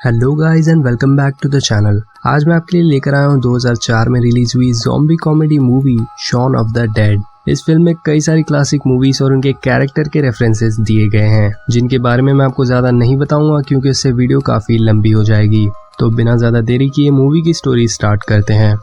Hello guys and welcome back to the channel. आज मैं आपके लिए लेकर आया हूँ 2004 में रिलीज हुई zombie comedy movie Shaun of the Dead. इस फिल्म में कई सारी क्लासिक मूवीज और उनके कैरेक्टर के रेफरेंसेस दिए गए हैं, जिनके बारे में मैं आपको ज्यादा नहीं बताऊंगा क्योंकि इससे वीडियो काफी लंबी हो जाएगी। तो बिना ज्यादा देरी किए मूवी की स्टोरी स्टार्ट करते हैं।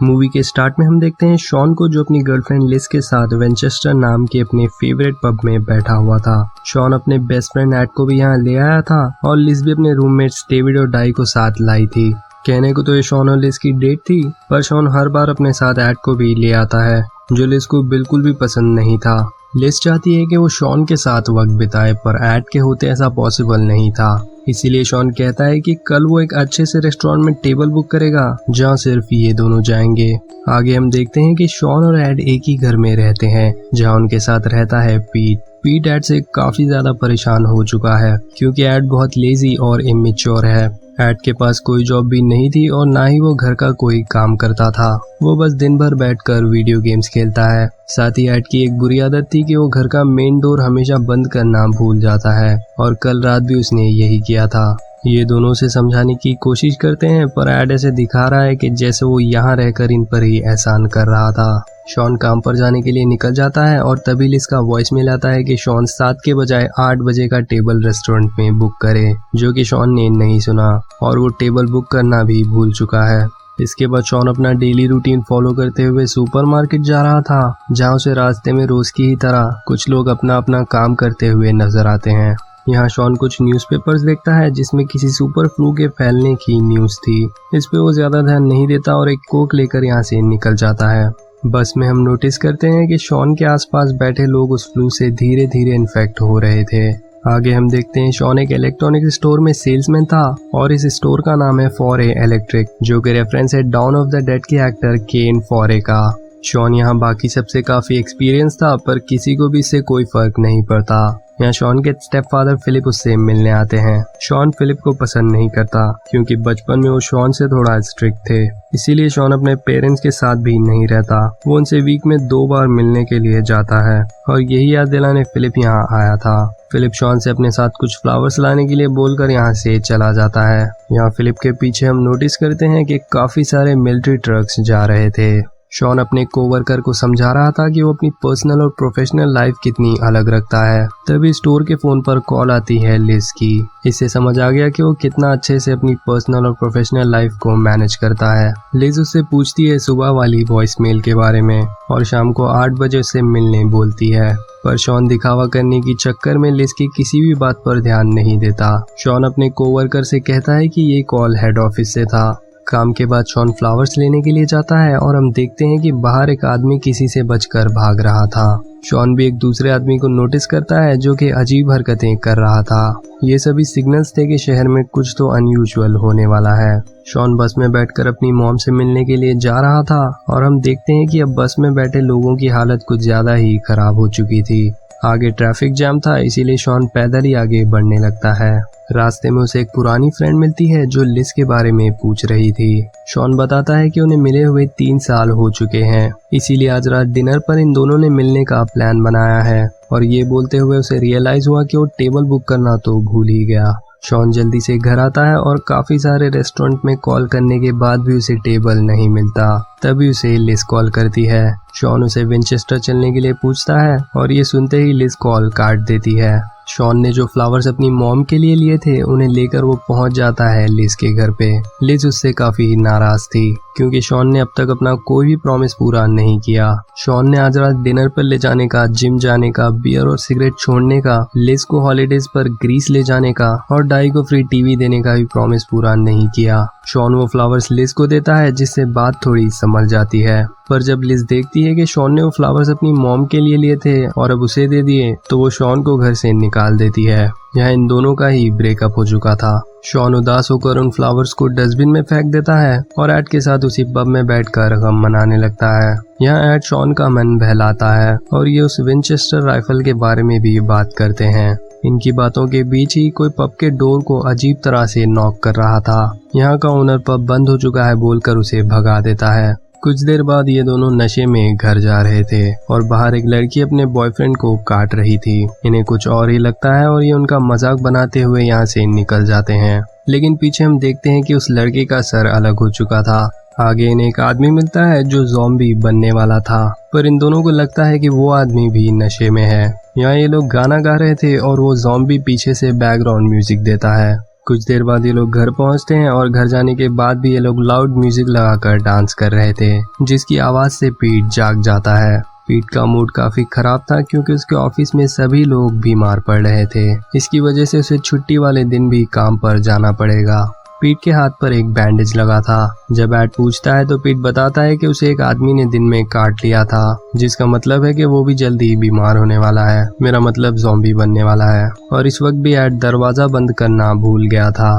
मूवी के स्टार्ट में हम देखते हैं शॉन को, जो अपनी गर्लफ्रेंड लिस के साथ विंचेस्टर नाम के अपने फेवरेट पब में बैठा हुआ था। शॉन अपने बेस्ट फ्रेंड एड को भी यहाँ ले आया था और लिस भी अपने रूममेट्स डेविड और डाई को साथ लाई थी। कहने को तो ये शॉन और लिस की डेट थी, पर शॉन हर बार अपने साथ एड को भी ले आता है, जो लिस को बिल्कुल भी पसंद नहीं था। लिस चाहती है कि वो शॉन के साथ वक्त बिताए, पर एड के होते ऐसा पॉसिबल नहीं था। इसीलिए शॉन कहता है कि कल वो एक अच्छे से रेस्टोरेंट में टेबल बुक करेगा जहाँ सिर्फ ये दोनों जाएंगे। आगे हम देखते हैं कि शॉन और एड एक ही घर में रहते हैं, जहाँ उनके साथ रहता है पीट। पीट एड से काफी ज्यादा परेशान हो चुका है क्योंकि एड बहुत लेजी और इमेच्योर है। एड के पास कोई जॉब भी नहीं थी और ना ही वो घर का कोई काम करता था। वो बस दिन भर बैठकर वीडियो गेम्स खेलता है। साथ ही एड की एक बुरी आदत थी कि वो घर का मेन डोर हमेशा बंद करना भूल जाता है, और कल रात भी उसने यही किया था। ये दोनों से समझाने की कोशिश करते हैं, पर एड ऐसे दिखा रहा है कि जैसे वो यहाँ रहकर इन पर ही एहसान कर रहा था। शॉन काम पर जाने के लिए निकल जाता है और तभी लिस का वॉइस मेल आता है कि शॉन 7 के बजाय 8 बजे का टेबल रेस्टोरेंट में बुक करे, जो कि शॉन ने नहीं सुना और वो टेबल बुक करना भी भूल चुका है। इसके बाद शॉन अपना डेली रूटीन फॉलो करते हुए सुपरमार्केट जा रहा था, जहाँ उसे रास्ते में रोज की ही तरह कुछ लोग अपना अपना काम करते हुए नजर आते हैं। यहाँ शॉन कुछ न्यूज़पेपर्स देखता है जिसमें किसी सुपर फ्लू के फैलने की न्यूज़ थी। इस पे वो ज्यादा ध्यान नहीं देता और एक कोक लेकर यहाँ से निकल जाता है। बस में हम नोटिस करते हैं कि शॉन के आसपास बैठे लोग उस फ्लू से धीरे धीरे इन्फेक्ट हो रहे थे। आगे हम देखते हैं शॉन एक इलेक्ट्रॉनिक स्टोर में सेल्समैन था और इस स्टोर का नाम है फॉरे इलेक्ट्रिक, जो कि रेफरेंस है डॉन ऑफ द डेड के एक्टर केन फॉरे का। शॉन यहाँ बाकी सबसे काफी एक्सपीरियंस था, पर किसी को भी इससे कोई फर्क नहीं पड़ता। यहाँ शॉन के स्टेप फादर फिलिप उससे मिलने आते हैं। शॉन फिलिप को पसंद नहीं करता क्योंकि बचपन में वो शॉन से थोड़ा स्ट्रिक्ट थे, इसीलिए शॉन अपने पेरेंट्स के साथ भी नहीं रहता। वो उनसे वीक में 2 बार मिलने के लिए जाता है और यही याद दिलाने फिलिप यहाँ आया था। फिलिप शॉन से अपने साथ कुछ फ्लावर्स लाने के लिए बोलकर यहाँ से चला जाता है। यहाँ फिलिप के पीछे हम नोटिस करते हैं कि काफी सारे मिलिट्री ट्रक्स जा रहे थे। शॉन अपने कोवर्कर को समझा रहा था कि वो अपनी पर्सनल और प्रोफेशनल लाइफ कितनी अलग रखता है। तभी स्टोर के फोन पर कॉल आती है लिस की। इससे समझ आ गया कि वो कितना अच्छे से अपनी पर्सनल और प्रोफेशनल लाइफ को मैनेज करता है। लिस उससे पूछती है सुबह वाली वॉइस मेल के बारे में और शाम को 8 बजे उससे मिलने बोलती है, पर शॉन दिखावा करने की चक्कर में लिस की किसी भी बात पर ध्यान नहीं देता। शॉन अपने कोवर्कर से कहता है कि ये कॉल हेड ऑफिस से था। काम के बाद शॉन फ्लावर्स लेने के लिए जाता है और हम देखते हैं कि बाहर एक आदमी किसी से बचकर भाग रहा था। शॉन भी एक दूसरे आदमी को नोटिस करता है जो कि अजीब हरकतें कर रहा था। ये सभी सिग्नल्स थे कि शहर में कुछ तो अनयूजुअल होने वाला है। शॉन बस में बैठकर अपनी मॉम से मिलने के लिए जा रहा था और हम देखते हैं कि अब बस में बैठे लोगों की हालत कुछ ज्यादा ही खराब हो चुकी थी। आगे ट्रैफिक जैम था, इसीलिए शॉन पैदल ही आगे बढ़ने लगता है। रास्ते में उसे एक पुरानी फ्रेंड मिलती है जो लिस के बारे में पूछ रही थी। शॉन बताता है कि उन्हें मिले हुए 3 साल हो चुके हैं, इसीलिए आज रात डिनर पर इन दोनों ने मिलने का प्लान बनाया है। और ये बोलते हुए उसे रियलाइज हुआ कि वो टेबल बुक करना तो भूल ही गया। शॉन जल्दी से घर आता है और काफी सारे रेस्टोरेंट में कॉल करने के बाद भी उसे टेबल नहीं मिलता। तभी उसे लिस कॉल करती है। शॉन उसे विंचेस्टर चलने के लिए पूछता है और ये सुनते ही लिस कॉल काट देती है। शॉन ने जो फ्लावर्स अपनी मॉम के लिए लिए थे उन्हें लेकर वो पहुंच जाता है लिस के घर पे। लिस उससे काफी नाराज थी क्योंकि शॉन ने अब तक अपना कोई भी प्रॉमिस पूरा नहीं किया। शॉन ने आज रात डिनर पर ले जाने का, जिम जाने का, बियर और सिगरेट छोड़ने का, लिस को हॉलीडेज पर ग्रीस ले जाने का और डाई को फ्री टीवी देने का भी प्रॉमिस पूरा नहीं किया। शॉन वो फ्लावर्स लिस को देता है जिससे बात थोड़ी संभल जाती है, पर जब लिस देखती है कि शॉन ने वो फ्लावर्स अपनी मॉम के लिए लिए थे और अब उसे दे दिए, तो वो शॉन को घर से निकाल देती है। यहाँ इन दोनों का ही ब्रेकअप हो चुका था। शॉन उदास होकर उन फ्लावर्स को डस्टबिन में फेंक देता है और एड के साथ उसी पब में बैठकर गम मनाने लगता है। यहाँ एड शॉन का मन बहलाता है और ये उस विंचेस्टर राइफल के बारे में भी बात करते हैं। इनकी बातों के बीच ही कोई पब के डोर को अजीब तरह से नॉक कर रहा था। यहाँ का ओनर पब बंद हो चुका है बोलकर उसे भगा देता है। कुछ देर बाद ये दोनों नशे में घर जा रहे थे और बाहर एक लड़की अपने बॉयफ्रेंड को काट रही थी। इन्हें कुछ और ही लगता है और ये उनका मजाक बनाते हुए यहाँ से निकल जाते हैं। लेकिन पीछे हम देखते हैं कि उस लड़के का सर अलग हो चुका था। आगे इन्हें एक आदमी मिलता है जो ज़ॉम्बी बनने वाला था, पर इन दोनों को लगता है कि वो आदमी भी नशे में है। यहाँ ये लोग गाना गा रहे थे और वो ज़ॉम्बी पीछे से बैकग्राउंड म्यूजिक देता है। कुछ देर बाद ये लोग घर पहुंचते हैं और घर जाने के बाद भी ये लोग लाउड म्यूजिक लगाकर डांस कर रहे थे, जिसकी आवाज से पीट जाग जाता है। पीट का मूड काफी खराब था क्योंकि उसके ऑफिस में सभी लोग बीमार पड़ रहे थे। इसकी वजह से उसे छुट्टी वाले दिन भी काम पर जाना पड़ेगा। पीट के हाथ पर एक बैंडेज लगा था। जब एड पूछता है तो पीट बताता है कि उसे एक आदमी ने दिन में काट लिया था, जिसका मतलब है कि वो भी जल्दी बीमार होने वाला है, मेरा मतलब ज़ॉम्बी बनने वाला है। और इस वक्त भी एड दरवाजा बंद करना भूल गया था।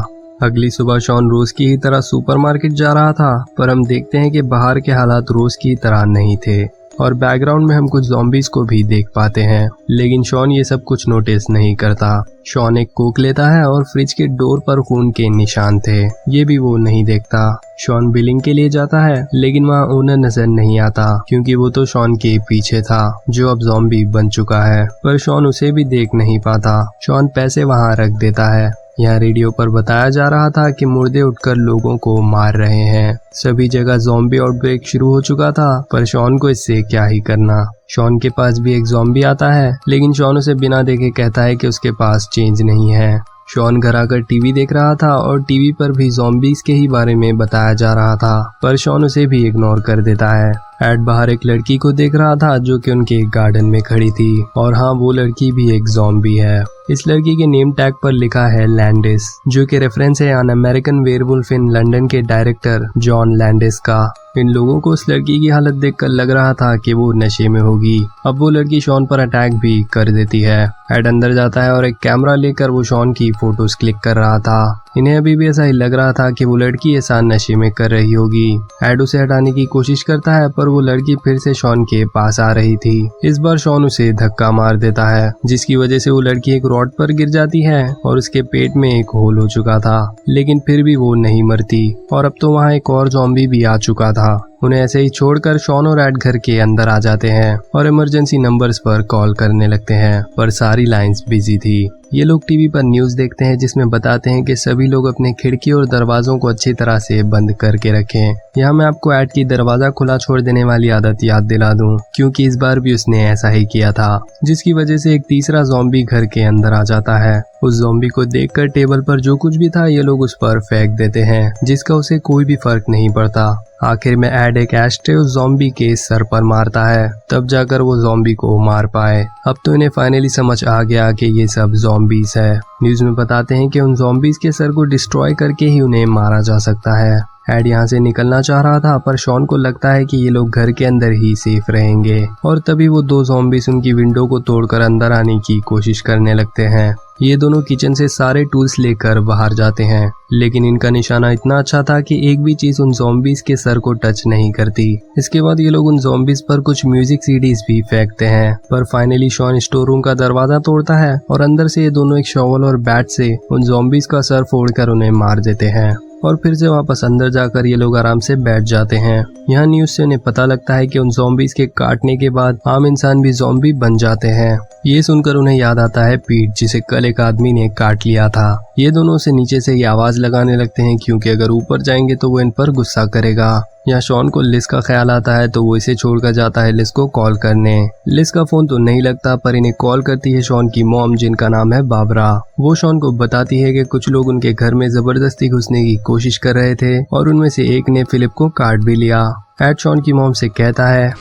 अगली सुबह शॉन रोज की ही तरह सुपरमार्केट जा रहा था, पर हम देखते हैं कि बाहर के हालात रोज की तरह नहीं थे और बैकग्राउंड में हम कुछ ज़ॉम्बीज को भी देख पाते हैं। लेकिन शॉन ये सब कुछ नोटिस नहीं करता। शॉन एक कोक लेता है और फ्रिज के डोर पर खून के निशान थे, ये भी वो नहीं देखता। शॉन बिलिंग के लिए जाता है, लेकिन वहाँ ओनर नजर नहीं आता क्योंकि वो तो शॉन के पीछे था जो अब ज़ॉम्बी बन चुका है, पर शॉन उसे भी देख नहीं पाता। शॉन पैसे वहाँ रख देता है। यहाँ रेडियो पर बताया जा रहा था कि मुर्दे उठकर लोगों को मार रहे हैं। सभी जगह ज़ॉम्बी आउटब्रेक शुरू हो चुका था, पर शॉन को इससे क्या ही करना। शॉन के पास भी एक ज़ॉम्बी आता है, लेकिन शॉन उसे बिना देखे कहता है कि उसके पास चेंज नहीं है। शॉन घर आकर टीवी देख रहा था और टीवी पर भी ज़ॉम्बीज के ही बारे में बताया जा रहा था, पर शॉन उसे भी इग्नोर कर देता है। एड बाहर एक लड़की को देख रहा था जो कि उनके गार्डन में खड़ी थी, और हाँ, वो लड़की भी एक ज़ॉम्बी है। इस लड़की के नेम टैग पर लिखा है लैंडिस, जो कि रेफरेंस है an American werewolf in London के डायरेक्टर जॉन लैंडिस का। इन लोगों को उस लड़की की हालत देखकर लग रहा था कि वो नशे में होगी। अब वो लड़की शॉन पर अटैक भी कर देती है। एड अंदर जाता है और एक कैमरा लेकर वो शॉन की फोटोज क्लिक कर रहा था। इन्हें अभी भी ऐसा ही लग रहा था कि वो लड़की ऐसा नशे में कर रही होगी। एड उसे हटाने की कोशिश करता है, पर वो लड़की फिर से शॉन के पास आ रही थी। इस बार शॉन उसे धक्का मार देता है, जिसकी वजह से वो लड़की एक रॉड पर गिर जाती है और उसके पेट में एक होल हो चुका था। लेकिन फिर भी वो नहीं मरती और अब तो वहाँ एक और ज़ॉम्बी भी आ चुका था। उन्हें ऐसे ही छोड़कर शॉन और एड घर के अंदर आ जाते हैं और इमरजेंसी नंबर्स पर कॉल करने लगते हैं, पर सारी लाइंस बिजी थी। ये लोग टीवी पर न्यूज़ देखते हैं जिसमें बताते हैं कि सभी लोग अपने खिड़की और दरवाजों को अच्छी तरह से बंद करके रखें। यहाँ मैं आपको एड की दरवाजा खुला छोड़ देने वाली आदत याद दिला दूं, क्योंकि इस बार भी उसने ऐसा ही किया था, जिसकी वजह से एक तीसरा ज़ॉम्बी घर के अंदर आ जाता है। उस ज़ॉम्बी को देखकर टेबल पर जो कुछ भी था ये लोग उस पर फेंक देते हैं, जिसका उसे कोई भी फर्क नहीं पड़ता। आखिर में एड एक एस्ट्रे उस ज़ॉम्बी के सर पर मारता है, तब जाकर वो ज़ॉम्बी को मार पाए। अब तो इन्हें फाइनली समझ आ गया कि ये सब ज़ॉम्बीज है। न्यूज़ में बताते हैं कि उन ज़ॉम्बीज के सर को डिस्ट्रॉय करके ही उन्हें मारा जा सकता है। एड यहाँ से निकलना चाह रहा था, पर शॉन को लगता है कि ये लोग घर के अंदर ही सेफ रहेंगे, और तभी वो दो ज़ॉम्बीज उनकी विंडो को तोड़कर अंदर आने की कोशिश करने लगते हैं। ये दोनों किचन से सारे टूल्स लेकर बाहर जाते हैं, लेकिन इनका निशाना इतना अच्छा था कि एक भी चीज उन ज़ॉम्बीज के सर को टच नहीं करती। इसके बाद ये लोग उन ज़ॉम्बीज पर कुछ म्यूजिक सीडीज भी फेंकते हैं, पर फाइनली शॉन स्टोर रूम का दरवाजा तोड़ता है और अंदर से ये दोनों एक शॉवल और बैट से उन ज़ॉम्बीज का सर फोड़कर उन्हें मार देते हैं, और फिर से वापस अंदर जाकर ये लोग आराम से बैठ जाते हैं। यहाँ न्यूज से उन्हें पता लगता है कि उन ज़ॉम्बीज के काटने के बाद आम इंसान भी ज़ॉम्बी बन जाते हैं। ये सुनकर उन्हें याद आता है पीट, जिसे कल एक आदमी ने काट लिया था। ये दोनों से नीचे से ये आवाज लगाने लगते हैं, क्योंकि अगर ऊपर जाएंगे तो वो इन पर गुस्सा करेगा। यहाँ शॉन को लिस का ख्याल आता है, तो वो इसे छोड़कर जाता है लिस को कॉल करने। लिस का फोन तो नहीं लगता, पर इन्हें कॉल करती है शॉन की मॉम, जिनका नाम है बाबरा। वो शॉन को बताती है कि कुछ लोग उनके घर में जबरदस्ती घुसने की कोशिश कर रहे थे और उनमें से एक ने फिलिप को काट भी लिया। एड शॉन की मॉम से कहता है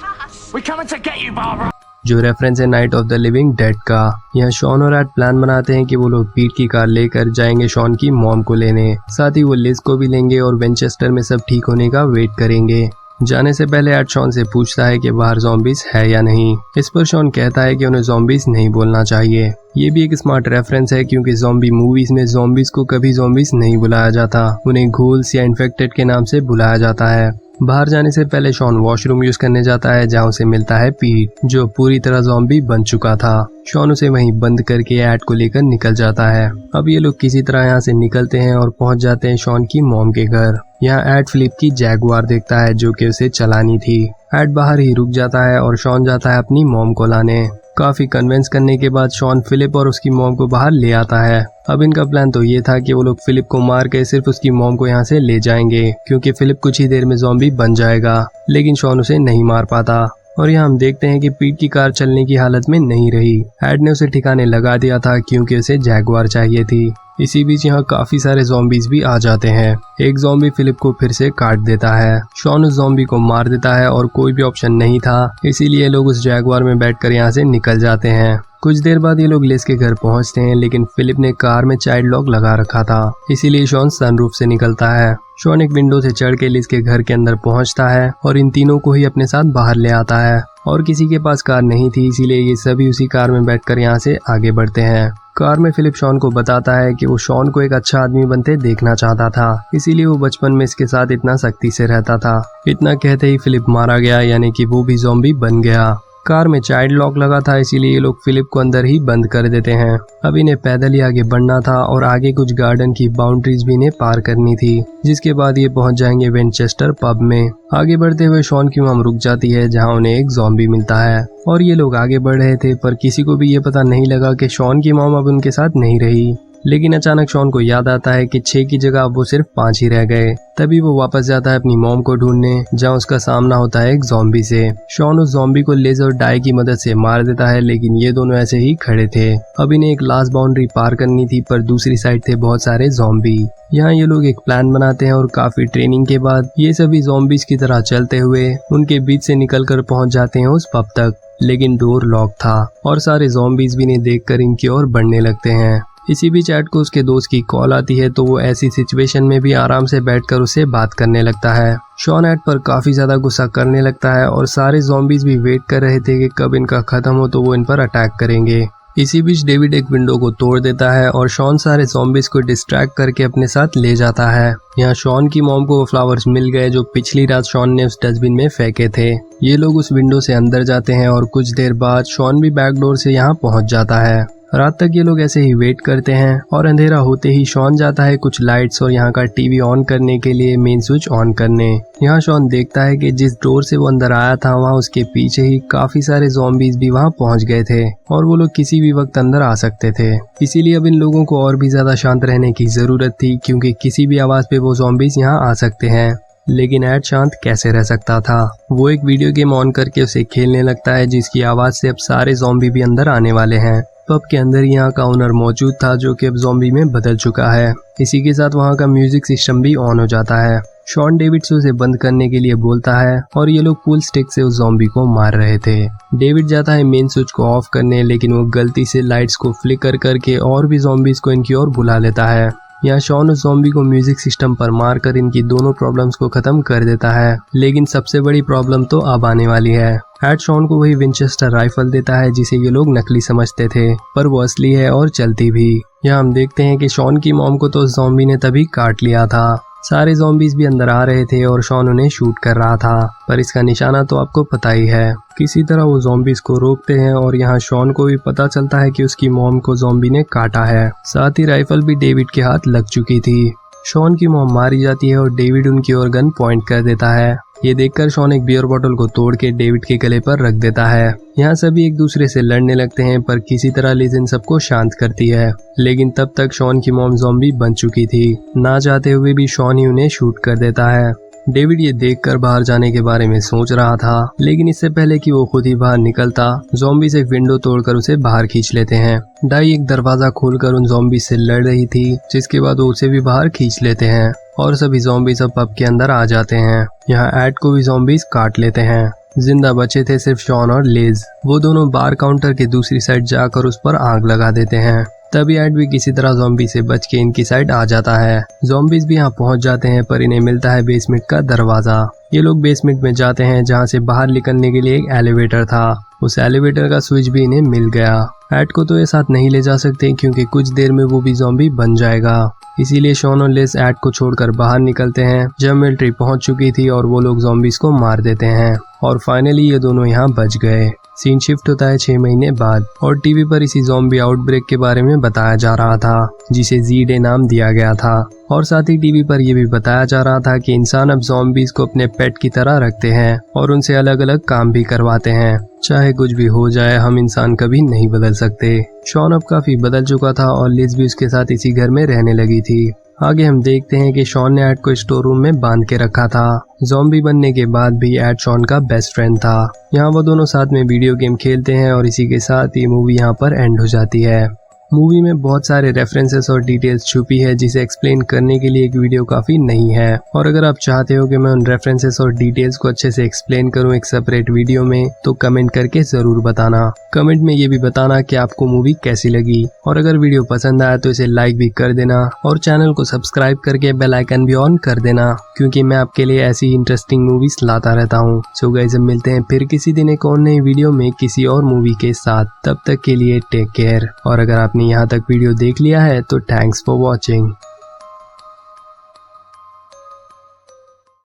जो रेफरेंस है night of the living dead का। यहाँ शॉन और एड प्लान बनाते हैं कि वो लोग पीट की कार लेकर जाएंगे शॉन की मॉम को लेने, साथ ही वो लिज को भी लेंगे और वेंचेस्टर में सब ठीक होने का वेट करेंगे। जाने से पहले एड शॉन से पूछता है कि बाहर ज़ॉम्बीज है या नहीं। इस पर शॉन कहता है कि उन्हें ज़ॉम्बीज नहीं बोलना चाहिए। ये भी एक स्मार्ट रेफरेंस है, क्योंकि ज़ॉम्बी मूवीज में ज़ॉम्बीज को कभी ज़ॉम्बीज नहीं बुलाया जाता, उन्हें घोल्स या इन्फेक्टेड के नाम से बुलाया जाता है। बाहर जाने से पहले शॉन वॉशरूम यूज करने जाता है जहाँ उसे मिलता है पीट, जो पूरी तरह ज़ॉम्बी बन चुका था। शॉन उसे वहीं बंद करके एड को लेकर निकल जाता है। अब ये लोग किसी तरह यहाँ से निकलते हैं और पहुंच जाते हैं शॉन की मॉम के घर। यहाँ एड फिलिप की जैगुआर देखता है जो कि उसे चलानी थी। एड बाहर ही रुक जाता है और शॉन जाता है अपनी मॉम को लाने। काफी कन्विंस करने के बाद शॉन फिलिप और उसकी मॉम को बाहर ले आता है। अब इनका प्लान तो ये था कि वो लोग फिलिप को मार के सिर्फ उसकी मॉम को यहाँ से ले जाएंगे, क्योंकि फिलिप कुछ ही देर में ज़ॉम्बी बन जाएगा। लेकिन शॉन उसे नहीं मार पाता और यहाँ हम देखते हैं कि पीट की कार चलने की हालत में नहीं रही। एड ने उसे ठिकाने लगा दिया था क्योंकि उसे जैगुआर चाहिए थी। इसी बीच यहाँ काफी सारे ज़ॉम्बीज भी आ जाते हैं। एक ज़ॉम्बी फिलिप को फिर से काट देता है। शॉन उस ज़ॉम्बी को मार देता है और कोई भी ऑप्शन नहीं था, इसीलिए लोग उस जैगुआर में बैठकर यहाँ से निकल जाते हैं। कुछ देर बाद ये लोग लिस के घर पहुंचते हैं, लेकिन फिलिप ने कार में चाइल्ड लॉक लगा रखा था, इसीलिए शॉन सनरूफ से निकलता है। शॉन एक विंडो से चढ़ के लिस के घर के अंदर पहुंचता है और इन तीनों को ही अपने साथ बाहर ले आता है। और किसी के पास कार नहीं थी, इसीलिए ये सभी उसी कार में बैठकर यहाँ से आगे बढ़ते हैं। कार में फिलिप शॉन को बताता है कि वो शॉन को एक अच्छा आदमी बनते देखना चाहता था, इसीलिए वो बचपन में इसके साथ इतना सख्ती से रहता था। इतना कहते ही फिलिप मारा गया, यानी कि वो भी ज़ॉम्बी बन गया। कार में चाइल्ड लॉक लगा था, इसीलिए ये लोग फिलिप को अंदर ही बंद कर देते हैं। अब इन्हें पैदल ही आगे बढ़ना था और आगे कुछ गार्डन की बाउंड्रीज भी इन्हें पार करनी थी, जिसके बाद ये पहुंच जाएंगे विंचेस्टर पब में। आगे बढ़ते हुए शॉन की मॉम रुक जाती है जहां उन्हें एक ज़ॉम्बी मिलता है और ये लोग आगे बढ़ रहे थे, पर किसी को भी ये पता नहीं लगा कि शॉन की मॉम अब उनके साथ नहीं रही। लेकिन अचानक शॉन को याद आता है कि 6 की जगह अब वो सिर्फ 5 ही रह गए। तभी वो वापस जाता है अपनी मॉम को ढूंढने, जहाँ उसका सामना होता है एक ज़ॉम्बी से। शॉन उस ज़ॉम्बी को लेज़र और डाई की मदद से मार देता है, लेकिन ये दोनों ऐसे ही खड़े थे। अब इन्हें एक लास्ट बाउंड्री पार करनी थी, पर दूसरी साइड थे बहुत सारे ज़ॉम्बी। यहाँ ये लोग एक प्लान बनाते हैं और काफी ट्रेनिंग के बाद ये सभी ज़ॉम्बीज की तरह चलते हुए उनके बीच से निकलकर पहुंच जाते हैं उस पब तक। लेकिन डोर लॉक था और सारे ज़ॉम्बीज भी इन्हें देखकर इनकी ओर बढ़ने लगते हैं। इसी बीच एड को उसके दोस्त की कॉल आती है, तो वो ऐसी सिचुएशन में भी आराम से बैठकर उससे बात करने लगता है। शॉन एड पर काफी ज्यादा गुस्सा करने लगता है और सारे ज़ॉम्बीज भी वेट कर रहे थे कि कब इनका खत्म हो तो वो इन पर अटैक करेंगे। इसी बीच डेविड एक विंडो को तोड़ देता है और शॉन सारे ज़ॉम्बीज को डिस्ट्रैक्ट करके अपने साथ ले जाता है। यहाँ शॉन की मॉम को वो फ्लावर्स मिल गए जो पिछली रात शॉन ने उस डस्टबिन में फेंके थे। ये लोग उस विंडो से अंदर जाते हैं और कुछ देर बाद शॉन भी बैक डोर से यहाँ पहुँच जाता है। रात तक ये लोग ऐसे ही वेट करते हैं और अंधेरा होते ही शॉन जाता है कुछ लाइट्स और यहाँ का टीवी ऑन करने के लिए मेन स्विच ऑन करने। यहाँ शॉन देखता है कि जिस डोर से वो अंदर आया था वहाँ उसके पीछे ही काफी सारे ज़ॉम्बीज भी वहाँ पहुँच गए थे और वो लोग किसी भी वक्त अंदर आ सकते थे। इसीलिए अब इन लोगों को और भी ज्यादा शांत रहने की जरूरत थी, क्योंकि किसी भी आवाज पे वो ज़ॉम्बीज यहाँ आ सकते हैं। लेकिन एड शांत कैसे रह सकता था। वो एक वीडियो गेम ऑन करके उसे खेलने लगता है, जिसकी आवाज से अब सारे ज़ॉम्बी भी अंदर आने वाले हैं। पब के अंदर यहाँ का ओनर मौजूद था जो कि अब ज़ॉम्बी में बदल चुका है। इसी के साथ वहाँ का म्यूजिक सिस्टम भी ऑन हो जाता है। शॉन डेविड से उसे बंद करने के लिए बोलता है और ये लोग पूल स्टिक से उस ज़ॉम्बी को मार रहे थे। डेविड जाता है मेन स्विच को ऑफ करने, लेकिन वो गलती से लाइट्स को फ्लिकर करके और भी ज़ॉम्बीज को इनकी ओर बुला लेता है। यहाँ शॉन उस ज़ॉम्बी को म्यूजिक सिस्टम पर मारकर इनकी दोनों प्रॉब्लम्स को खत्म कर देता है। लेकिन सबसे बड़ी प्रॉब्लम तो अब आने वाली है। एड शॉन को वही विंचेस्टर राइफल देता है जिसे ये लोग नकली समझते थे, पर वो असली है और चलती भी। यहाँ हम देखते हैं कि शॉन की मॉम को तो उस ज़ॉम्बी ने तभी काट लिया था। सारे ज़ॉम्बीज भी अंदर आ रहे थे और शॉन उन्हें शूट कर रहा था, पर इसका निशाना तो आपको पता ही है। किसी तरह वो ज़ॉम्बीज को रोकते हैं और यहाँ शॉन को भी पता चलता है कि उसकी मॉम को ज़ॉम्बी ने काटा है। साथ ही राइफल भी डेविड के हाथ लग चुकी थी। शॉन की मॉम मारी जाती है और डेविड उनकी ओर गन पॉइंट कर देता है। ये देखकर शॉन एक बियर बोतल को तोड़ के डेविड के गले पर रख देता है। यहाँ सभी एक दूसरे से लड़ने लगते हैं, पर किसी तरह लिज इन सबको शांत करती है। लेकिन तब तक शॉन की मॉम ज़ॉम्बी बन चुकी थी। ना चाहते हुए भी शॉन ही उन्हें शूट कर देता है। डेविड ये देखकर बाहर जाने के बारे में सोच रहा था, लेकिन इससे पहले कि वो खुद ही बाहर निकलता, ज़ॉम्बीज एक विंडो तोड़कर उसे बाहर खींच लेते हैं। डाई एक दरवाजा खोलकर उन ज़ॉम्बीज से लड़ रही थी, जिसके बाद वो उसे भी बाहर खींच लेते हैं और सभी ज़ॉम्बीज अब पब के अंदर आ जाते हैं। यहाँ एड को भी ज़ॉम्बीज काट लेते हैं। जिंदा बचे थे सिर्फ शॉन और लिज। वो दोनों बार काउंटर के दूसरी साइड जाकर उस पर आग लगा देते हैं। तभी एड भी किसी तरह ज़ॉम्बी से बच के इनकी साइड आ जाता है। ज़ॉम्बीज भी यहाँ पहुंच जाते हैं, पर इन्हें मिलता है बेसमेंट का दरवाजा। ये लोग बेसमेंट में जाते हैं जहाँ से बाहर निकलने के लिए एक एलिवेटर था। उस एलिवेटर का स्विच भी इन्हें मिल गया। एड को तो ये साथ नहीं ले जा सकते क्योंकि कुछ देर में वो भी ज़ॉम्बी बन जाएगा। इसीलिए शॉन और लिस एड को छोड़कर बाहर निकलते हैं जब मिलिट्री पहुंच चुकी थी और वो लोग ज़ॉम्बीज को मार देते हैं और फाइनली ये दोनों यहाँ बच गए। सीन शिफ्ट होता है 6 महीने बाद और टीवी पर इसी ज़ॉम्बी आउटब्रेक के बारे में बताया जा रहा था जिसे Z-Day नाम दिया गया था और साथ ही टीवी पर यह भी बताया जा रहा था कि इंसान अब ज़ॉम्बीज को अपने पेट की तरह रखते हैं और उनसे अलग अलग काम भी करवाते हैं। चाहे कुछ भी हो जाए हम इंसान कभी नहीं बदल सकते। शॉन अब काफी बदल चुका था और लिज भी उसके साथ इसी घर में रहने लगी थी। आगे हम देखते हैं कि शॉन ने एड को स्टोर रूम में बांध के रखा था। ज़ॉम्बी बनने के बाद भी एड शॉन का बेस्ट फ्रेंड था। यहाँ वो दोनों साथ में वीडियो गेम खेलते हैं और इसी के साथ ये मूवी यहाँ पर एंड हो जाती है। मूवी में बहुत सारे रेफरेंसेस और डिटेल्स छुपी है जिसे एक्सप्लेन करने के लिए एक वीडियो काफी नहीं है और अगर आप चाहते हो कि मैं उन रेफरेंसेस और डिटेल्स को अच्छे से एक्सप्लेन करूं एक सेपरेट वीडियो में तो कमेंट करके जरूर बताना। कमेंट में ये भी बताना कि आपको मूवी कैसी लगी और अगर वीडियो पसंद आया तो इसे लाइक भी कर देना और चैनल को सब्सक्राइब करके बेल आइकन भी ऑन कर देना क्योंकि मैं आपके लिए ऐसी इंटरेस्टिंग मूवीज लाता रहता हूँ। सो गाइस अब मिलते हैं फिर किसी दिन एक और नई वीडियो में किसी और मूवी के साथ। तब तक के लिए टेक केयर और अगर आपने यहाँ तक वीडियो देख लिया है तो थैंक्स फॉर वॉचिंग।